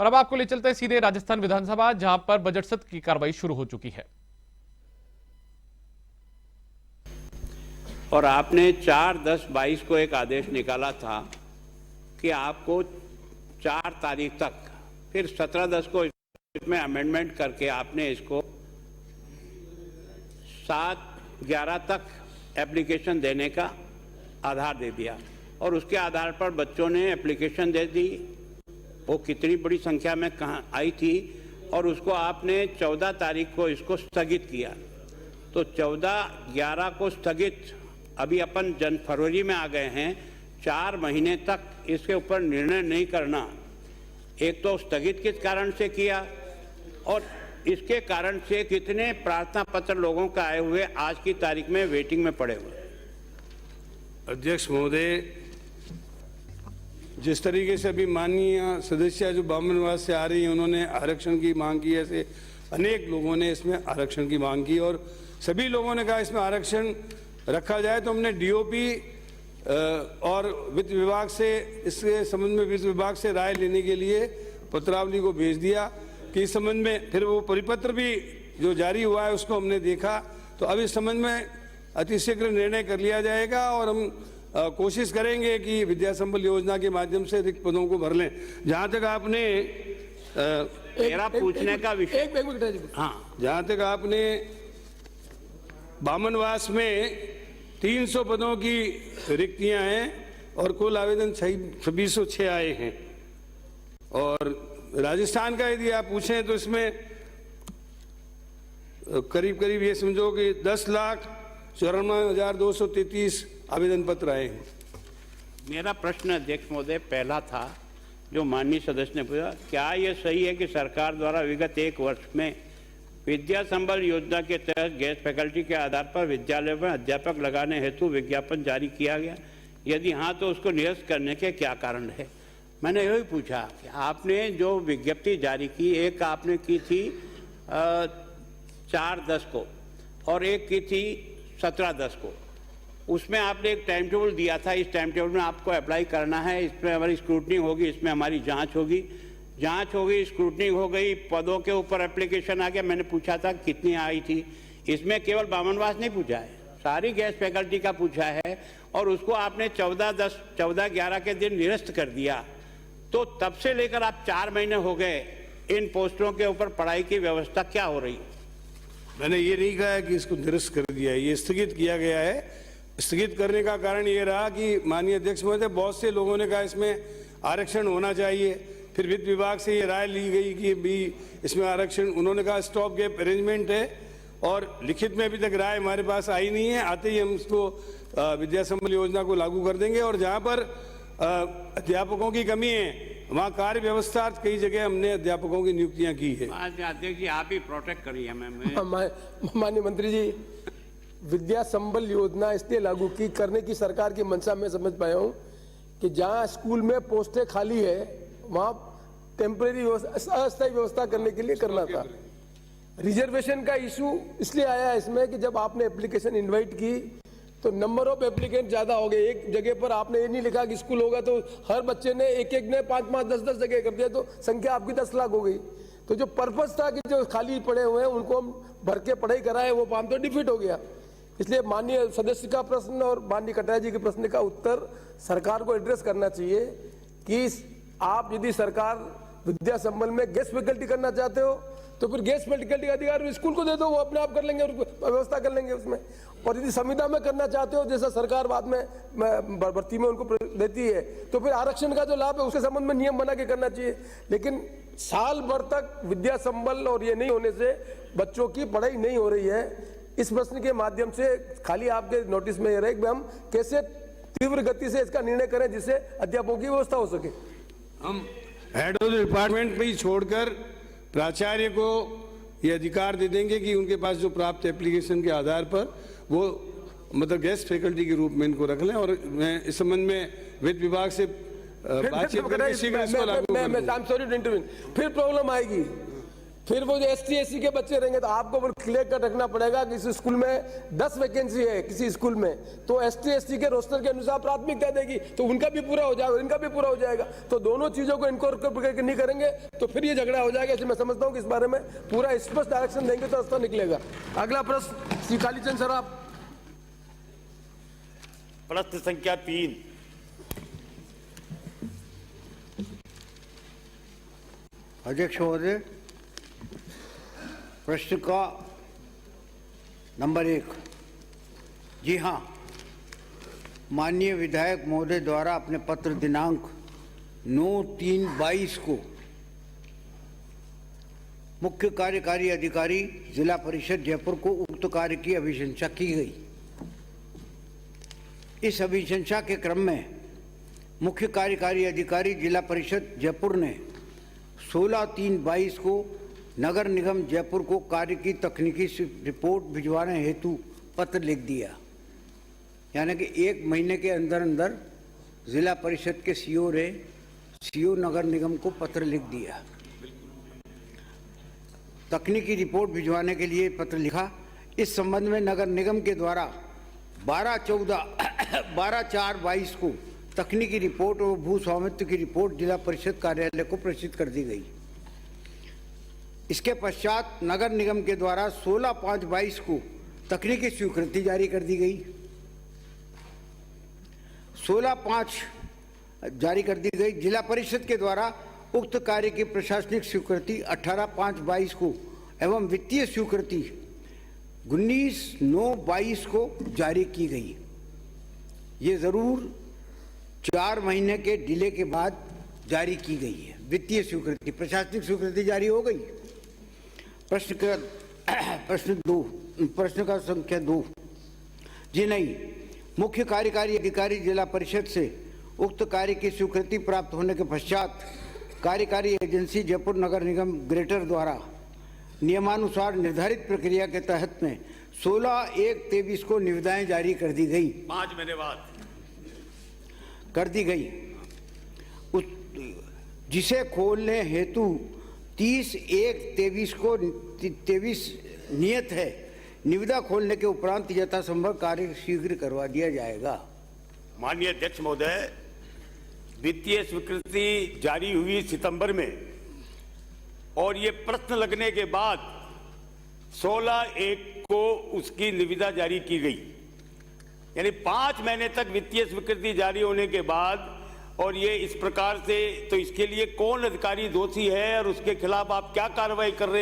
और अब आपको ले चलते हैं सीधे राजस्थान विधानसभा, जहां पर बजट सत्र की कार्रवाई शुरू हो चुकी है। और आपने 4/10/22 को एक आदेश निकाला था कि आपको 4 तारीख तक, फिर 17/10 को इसमें अमेंडमेंट करके आपने इसको 7/11 तक एप्लीकेशन देने का आधार दे दिया और उसके आधार पर बच्चों ने एप्लीकेशन दे दी। वो कितनी बड़ी संख्या में कहाँ आई थी और उसको आपने 14 तारीख को इसको स्थगित किया। तो 14/11 को स्थगित, अभी अपन फरवरी में आ गए हैं, 4 महीने तक इसके ऊपर निर्णय नहीं करना, एक तो स्थगित किस कारण से किया और इसके कारण से कितने प्रार्थना पत्र लोगों का आए हुए आज की तारीख में वेटिंग में पड़े हुए। अध्यक्ष महोदय, जिस तरीके से अभी माननीय सदस्य जो बामनवास से आ रही हैं, उन्होंने आरक्षण की मांग की, ऐसे अनेक लोगों ने इसमें आरक्षण की मांग की और सभी लोगों ने कहा इसमें आरक्षण रखा जाए। तो हमने डीओपी और वित्त विभाग से इसके संबंध में वित्त विभाग से राय लेने के लिए पत्रावली को भेज दिया कि इस संबंध में फिर वो परिपत्र भी जो जारी हुआ है उसको हमने देखा। तो अब इस संबंध में अतिशीघ्र निर्णय कर लिया जाएगा और हम कोशिश करेंगे कि विद्या संबल योजना के माध्यम से रिक्त पदों को भर लें। जहाँ तक आपने मेरा पूछने का विषय, हाँ, जहाँ तक आपने बामनवास में 300 पदों की रिक्तियां हैं और कुल आवेदन 2606 आए हैं। और राजस्थान का यदि आप पूछें तो इसमें करीब करीब ये समझो कि 10,54,233 आवेदन पत्र आए हैं। मेरा प्रश्न अध्यक्ष महोदय पहला था जो माननीय सदस्य ने पूछा, क्या यह सही है कि सरकार द्वारा विगत 1 वर्ष में विद्या संबल योजना के तहत गेस्ट फैकल्टी के आधार पर विद्यालय में अध्यापक लगाने हेतु विज्ञापन जारी किया गया? यदि हाँ तो उसको निरस्त करने के क्या कारण है? मैंने यही पूछा कि आपने जो विज्ञप्ति जारी की, एक आपने की थी 4/10 को और एक की थी 17/10 को, उसमें आपने एक टाइम टेबल दिया था, इस टाइम टेबल में आपको अप्लाई करना है, इसमें हमारी स्क्रूटनी होगी, इसमें हमारी जांच होगी, स्क्रूटनी हो गई, पदों के ऊपर एप्लीकेशन आ गया। मैंने पूछा था कितनी आई थी, इसमें केवल बामनवास नहीं पूछा है, सारी गेस्ट फैकल्टी का पूछा है और उसको आपने 14/11 के दिन निरस्त कर दिया। तो तब से लेकर आप 4 महीने हो गए, इन पोस्टों के ऊपर पढ़ाई की व्यवस्था क्या हो रही? मैंने ये नहीं कहा है कि इसको निरस्त कर दिया है, ये स्थगित किया गया है। स्थगित करने का कारण ये रहा कि माननीय अध्यक्ष महोदय, बहुत से लोगों ने कहा इसमें आरक्षण होना चाहिए, फिर वित्त विभाग से ये राय ली गई कि भी इसमें आरक्षण, उन्होंने कहा स्टॉप गैप अरेंजमेंट है और लिखित में अभी तक राय हमारे पास आई नहीं है, आते ही हम इसको विद्या संबल योजना को लागू कर देंगे। और जहाँ पर अध्यापकों की कमी है वहाँ कार्य व्यवस्था कई जगह हमने अध्यापकों की नियुक्तियाँ की है। अध्यक्ष जी आप ही प्रोटेक्ट करिए। माननीय मंत्री जी, विद्या संबल योजना इसलिए लागू की करने की सरकार की मंशा में समझ पाया हूँ कि जहाँ स्कूल में पोस्टें खाली है वहाँ टेम्परेरी अस्थायी व्यवस्था करने के लिए करना था। रिजर्वेशन का इशू इसलिए आया इसमें कि जब आपने एप्लीकेशन इनवाइट की तो नंबर ऑफ एप्लीकेंट ज्यादा हो गए। एक जगह पर आपने ये नहीं लिखा कि स्कूल होगा तो हर बच्चे ने एक ने 5-5, 10-10 जगह कर दिया तो संख्या आपकी 10 लाख हो गई। तो जो पर्पस था कि जो खाली पड़े हुए हैं उनको हम भर के पढ़ाई कराए, वो काम तो डिफीट हो गया। इसलिए माननीय सदस्य का प्रश्न और माननीय कटारिया जी के प्रश्न का उत्तर सरकार को एड्रेस करना चाहिए कि आप यदि सरकार विद्या संबल में गेस्ट फैकल्टी करना चाहते हो तो फिर गेस्ट फैकल्टी का अधिकार स्कूल को दे दो, वो अपने आप कर लेंगे, व्यवस्था कर लेंगे उसमें। और यदि संविदा में करना चाहते हो जैसा सरकार बाद में भर्ती में उनको देती है तो फिर आरक्षण का जो लाभ है उसके संबंध में नियम बना के करना चाहिए। लेकिन साल भर तक विद्या संबल और ये नहीं होने से बच्चों की पढ़ाई नहीं हो रही है। इस प्रश्न के माध्यम से खाली आपके नोटिस में ये रहे कि हम कैसे तीव्र गति से इसका निर्णय करें जिससे अध्यापकों की व्यवस्था हो सके। हम हेड ऑफ द डिपार्टमेंट पे ही छोड़कर प्राचार्य को ये अधिकार दे देंगे कि उनके पास जो प्राप्त एप्लीकेशन के आधार पर वो मतलब गेस्ट फैकल्टी के रूप में इनको रख लें। और मैं इस संबंध में वित्त विभाग से बातचीत करके शीघ्र इसको लागू कर दूंगा। फिर प्रॉब्लम आएगी फिर वो जो ST SC के बच्चे रहेंगे तो आपको क्लियर कट रखना पड़ेगा कि इस स्कूल में 10 वैकेंसी है किसी स्कूल में, तो ST SC के रोस्टर के अनुसार प्राथमिकता देगी, तो उनका भी पूरा हो जाएगा, इनका भी पूरा हो जाएगा। तो दोनों चीजों को इनकॉर्पोरेट नहीं करेंगे तो फिर ये झगड़ा हो जाएगा। इसलिए मैं समझता हूँ कि इस बारे में पूरा स्पष्ट डायरेक्शन देंगे तो रास्ता निकलेगा। अगला प्रश्न श्री कालीचंद सर आप। प्रश्न संख्या 3। अध्यक्ष महोदय, प्रश्न का नंबर 1। जी हाँ, माननीय विधायक महोदय द्वारा अपने पत्र दिनांक 9/3/22 को मुख्य कार्यकारी अधिकारी जिला परिषद जयपुर को उक्त कार्य की अभिशंसा की गई। इस अभिशंसा के क्रम में मुख्य कार्यकारी अधिकारी जिला परिषद जयपुर ने 16/3/22 को नगर निगम जयपुर को कार्य की तकनीकी रिपोर्ट भिजवाने हेतु पत्र लिख दिया। यानी कि 1 महीने के अंदर अंदर जिला परिषद के सीओ नगर निगम को पत्र लिख दिया। तकनीकी रिपोर्ट भिजवाने के लिए पत्र लिखा। इस संबंध में नगर निगम के द्वारा 12/4/22 को तकनीकी रिपोर्ट और भू स्वामित्व की रिपोर्ट जिला परिषद कार्यालय को प्रेषित कर दी गई। इसके पश्चात नगर निगम के द्वारा 16/5/22 को तकनीकी स्वीकृति जारी कर दी गई। 16/5 जारी कर दी गई। जिला परिषद के द्वारा उक्त कार्य की प्रशासनिक स्वीकृति 18/5/22 को एवं वित्तीय स्वीकृति 19/9/22 को जारी की गई। ये जरूर 4 महीने के डिले के बाद जारी की गई है। वित्तीय स्वीकृति, प्रशासनिक स्वीकृति जारी हो गई। प्रश्न का संख्या 2। जी नहीं, मुख्य कार्यकारी अधिकारी जिला परिषद से उक्त कार्य की स्वीकृति प्राप्त होने के पश्चात कार्यकारी एजेंसी जयपुर नगर निगम ग्रेटर द्वारा नियमानुसार निर्धारित प्रक्रिया के तहत में 16/1/23 को निविदाएं जारी कर दी गई। 5 महीने बाद कर दी गई, जिसे खोलने हेतु 30/1/23 नियत है। निविदा खोलने के उपरांत यथासंभव कार्य शीघ्र करवा दिया जाएगा। माननीय अध्यक्ष महोदय, वित्तीय स्वीकृति जारी हुई सितंबर में और ये प्रश्न लगने के बाद 16/1 को उसकी निविदा जारी की गई। यानी 5 महीने तक वित्तीय स्वीकृति जारी होने के बाद और ये इस प्रकार से, तो इसके लिए कौन अधिकारी दोषी है और उसके खिलाफ आप क्या कार्रवाई कर रहे हैं?